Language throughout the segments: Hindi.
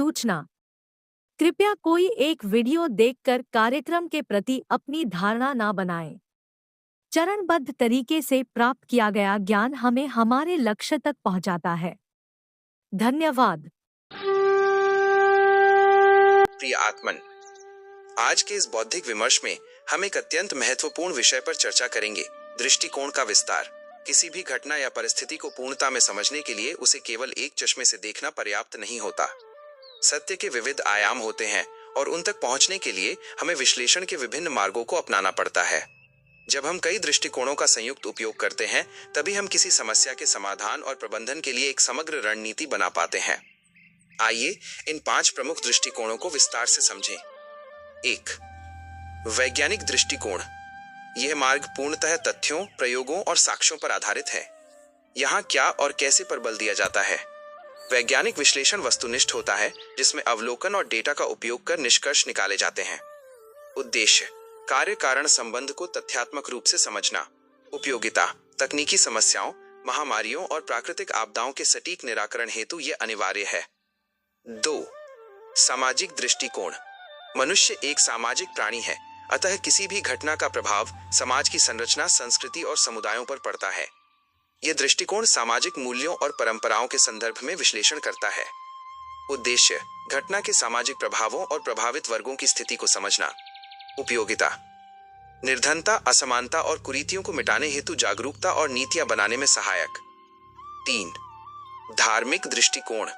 सूचना। कृपया कोई एक वीडियो देखकर कार्यक्रम के प्रति अपनी धारणा ना बनाएं। चरणबद्ध तरीके से प्राप्त किया गया ज्ञान हमें हमारे लक्ष्य तक पहुंचाता है। धन्यवाद। प्रिय आत्मन, आज के इस बौद्धिक विमर्श में हम एक अत्यंत महत्वपूर्ण विषय पर चर्चा करेंगे, दृष्टिकोण का विस्तार। किसी भी घटना या परिस्थिति को पूर्णता में समझने के लिए उसे केवल एक चश्मे से देखना पर्याप्त नहीं होता। सत्य के विविध आयाम होते हैं और उन तक पहुंचने के लिए हमें विश्लेषण के विभिन्न मार्गों को अपनाना पड़ता है। जब हम कई दृष्टिकोणों का संयुक्त उपयोग करते हैं, तभी हम किसी समस्या के समाधान और प्रबंधन के लिए एक समग्र रणनीति बना पाते हैं। आइए इन 5 प्रमुख दृष्टिकोणों को विस्तार से समझें। 1. वैज्ञानिक दृष्टिकोण। यह मार्ग पूर्णतः तथ्यों, प्रयोगों और साक्ष्यों पर आधारित है। यहाँ क्या और कैसे पर बल दिया जाता है। वैज्ञानिक विश्लेषण वस्तुनिष्ठ होता है, जिसमें अवलोकन और डेटा का उपयोग कर निष्कर्ष निकाले जाते हैं। उद्देश्य: कार्य कारण संबंध को तथ्यात्मक रूप से समझना। उपयोगिता: तकनीकी समस्याओं, महामारियों और प्राकृतिक आपदाओं के सटीक निराकरण हेतु यह अनिवार्य है। 2. सामाजिक दृष्टिकोण। मनुष्य एक सामाजिक प्राणी है, अतः किसी भी घटना का प्रभाव समाज की संरचना, संस्कृति और समुदायों पर पड़ता है। यह दृष्टिकोण सामाजिक मूल्यों और परंपराओं के संदर्भ में विश्लेषण करता है। उद्देश्य: घटना के सामाजिक प्रभावों और प्रभावित वर्गों की स्थिति को समझना। उपयोगिता: निर्धनता, असमानता और कुरीतियों को मिटाने हेतु जागरूकता और नीतियां बनाने में सहायक। 3. धार्मिक दृष्टिकोण।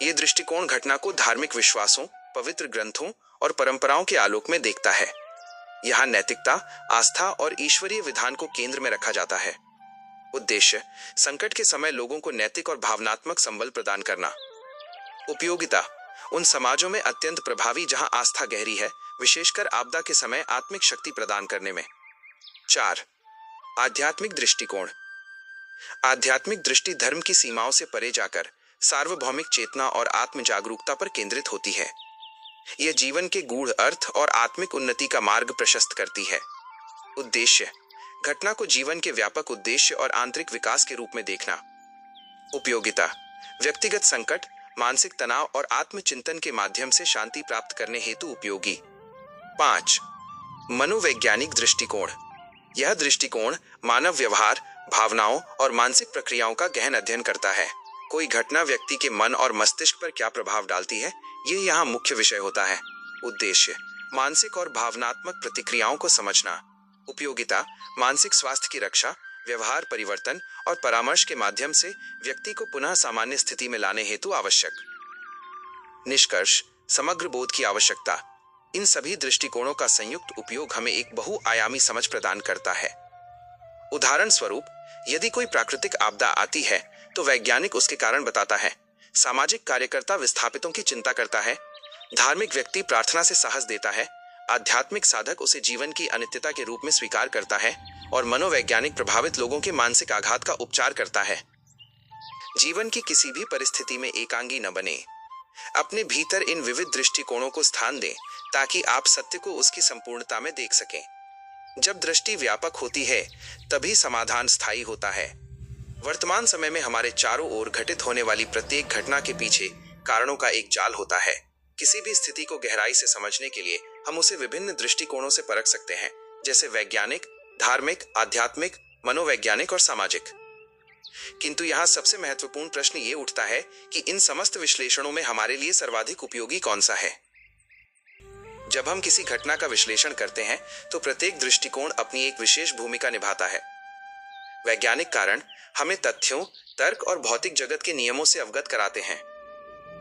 यह दृष्टिकोण घटना को धार्मिक विश्वासों, पवित्र ग्रंथों और परंपराओं के आलोक में देखता है। यहाँ नैतिकता, आस्था और ईश्वरीय विधान को केंद्र में रखा जाता है। उद्देश्य: संकट के समय लोगों को नैतिक और भावनात्मक संबल प्रदान करना। उपयोगिता: उन समाजों में अत्यंत प्रभावी जहां आस्था गहरी है, विशेषकर आपदा के समय आत्मिक शक्ति प्रदान करने में। 4. आध्यात्मिक दृष्टिकोण। आध्यात्मिक दृष्टि धर्म की सीमाओं से परे जाकर सार्वभौमिक चेतना और आत्म जागरूकता पर केंद्रित होती है। यह जीवन के गूढ़ अर्थ और आत्मिक उन्नति का मार्ग प्रशस्त करती है। उद्देश्य: घटना को जीवन के व्यापक उद्देश्य और आंतरिक विकास के रूप में देखना। उपयोगिता: व्यक्तिगत संकट, मानसिक तनाव और आत्मचिंतन के माध्यम से शांति प्राप्त करने हेतु उपयोगी। 5. मनोवैज्ञानिक दृष्टिकोण। यह दृष्टिकोण मानव व्यवहार, भावनाओं और मानसिक प्रक्रियाओं का गहन अध्ययन करता है। कोई घटना व्यक्ति के मन और मस्तिष्क पर क्या प्रभाव डालती है, यह यहाँ मुख्य विषय होता है। उद्देश्य: मानसिक और भावनात्मक प्रतिक्रियाओं को समझना। उपयोगिता: मानसिक स्वास्थ्य की रक्षा, व्यवहार परिवर्तन और परामर्श के माध्यम से व्यक्ति को पुनः सामान्य स्थिति में लाने हेतु आवश्यक। निष्कर्ष: समग्र बोध की आवश्यकता। इन सभी दृष्टिकोणों का संयुक्त उपयोग हमें एक बहुआयामी समझ प्रदान करता है। उदाहरण स्वरूप, यदि कोई प्राकृतिक आपदा आती है तो वैज्ञानिक उसके कारण बताता है, सामाजिक कार्यकर्ता विस्थापितों की चिंता करता है, धार्मिक व्यक्ति प्रार्थना से साहस देता है, आध्यात्मिक साधक उसे जीवन की अनित्यता के रूप में स्वीकार करता है और मनोवैज्ञानिक प्रभावित लोगों के मानसिक आघात का उपचार करता है। जीवन की किसी भी परिस्थिति में एकांगी न बने। अपने भीतर इन विविध दृष्टिकोणों को स्थान दें ताकि आप सत्य को उसकी संपूर्णता में देख सकें। जब दृष्टि व्यापक होती है, तभी समाधान स्थायी होता है। वर्तमान समय में हमारे चारों ओर घटित होने वाली प्रत्येक घटना के पीछे कारणों का एक जाल होता है। किसी भी स्थिति को गहराई से समझने के लिए हम उसे विभिन्न दृष्टिकोणों से परख सकते हैं, जैसे वैज्ञानिक, धार्मिक, आध्यात्मिक, मनोवैज्ञानिक और सामाजिक। किंतु यहाँ सबसे महत्वपूर्ण प्रश्न ये उठता है कि इन समस्त विश्लेषणों में हमारे लिए सर्वाधिक उपयोगी कौन सा है। जब हम किसी घटना का विश्लेषण करते हैं तो प्रत्येक दृष्टिकोण अपनी एक विशेष भूमिका निभाता है। वैज्ञानिक कारण हमें तथ्यों, तर्क और भौतिक जगत के नियमों से अवगत कराते हैं।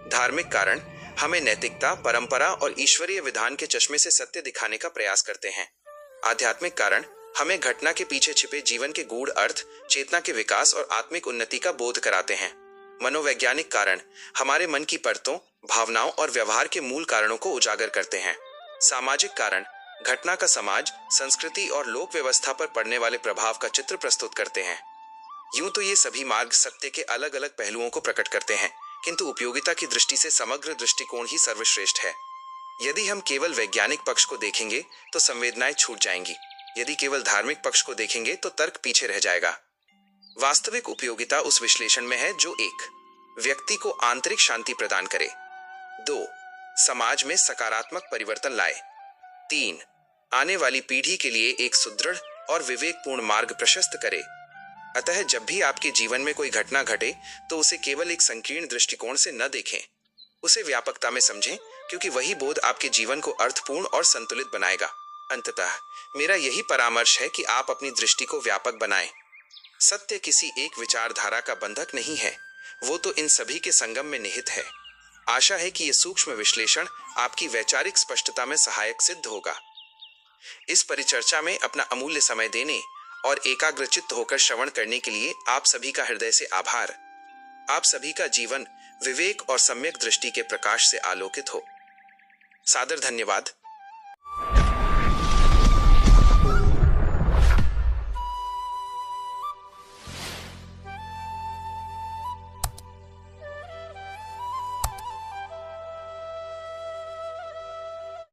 धार्मिक कारण हमें नैतिकता, परंपरा और ईश्वरीय विधान के चश्मे से सत्य दिखाने का प्रयास करते हैं। आध्यात्मिक कारण हमें घटना के पीछे छिपे जीवन के गूढ़ अर्थ, चेतना के विकास और आत्मिक उन्नति का बोध कराते हैं। मनोवैज्ञानिक कारण हमारे मन की परतों, भावनाओं और व्यवहार के मूल कारणों को उजागर करते हैं। सामाजिक कारण घटना का समाज, संस्कृति और लोक व्यवस्था पर पड़ने वाले प्रभाव का चित्र प्रस्तुत करते हैं। यूं तो ये सभी मार्ग सत्य के अलग अलग पहलुओं को प्रकट करते हैं, किंतु उपयोगिता की दृष्टि से समग्र दृष्टिकोण ही सर्वश्रेष्ठ है। यदि हम केवल वैज्ञानिक पक्ष को देखेंगे तो संवेदनाएं छूट जाएंगी। यदि केवल धार्मिक पक्ष को देखेंगे तो तर्क पीछे रह जाएगा। वास्तविक उपयोगिता उस विश्लेषण में है जो एक व्यक्ति को आंतरिक शांति प्रदान करे, 2. समाज में सकारात्मक परिवर्तन लाए। 3. आने वाली पीढ़ी के लिए एक सुदृढ़ और विवेकपूर्ण मार्ग प्रशस्त करे। अतः जब भी आपके जीवन में कोई घटना घटे तो उसे केवल एक संकीर्ण दृष्टिकोण से न देखें, उसे व्यापकता में समझें, क्योंकि वही बोध आपके जीवन को अर्थपूर्ण और संतुलित बनाएगा। अंततः मेरा यही परामर्श है कि आप अपनी दृष्टि को व्यापक बनाएं। सत्य किसी एक विचारधारा का बंधक नहीं है, वो तो इन सभी के संगम में निहित है। आशा है कि यह सूक्ष्म विश्लेषण आपकी वैचारिक स्पष्टता में सहायक सिद्ध होगा। इस परिचर्चा में अपना अमूल्य समय देने और एकाग्रचित्त होकर श्रवण करने के लिए आप सभी का हृदय से आभार। आप सभी का जीवन विवेक और सम्यक दृष्टि के प्रकाश से आलोकित हो। सादर धन्यवाद।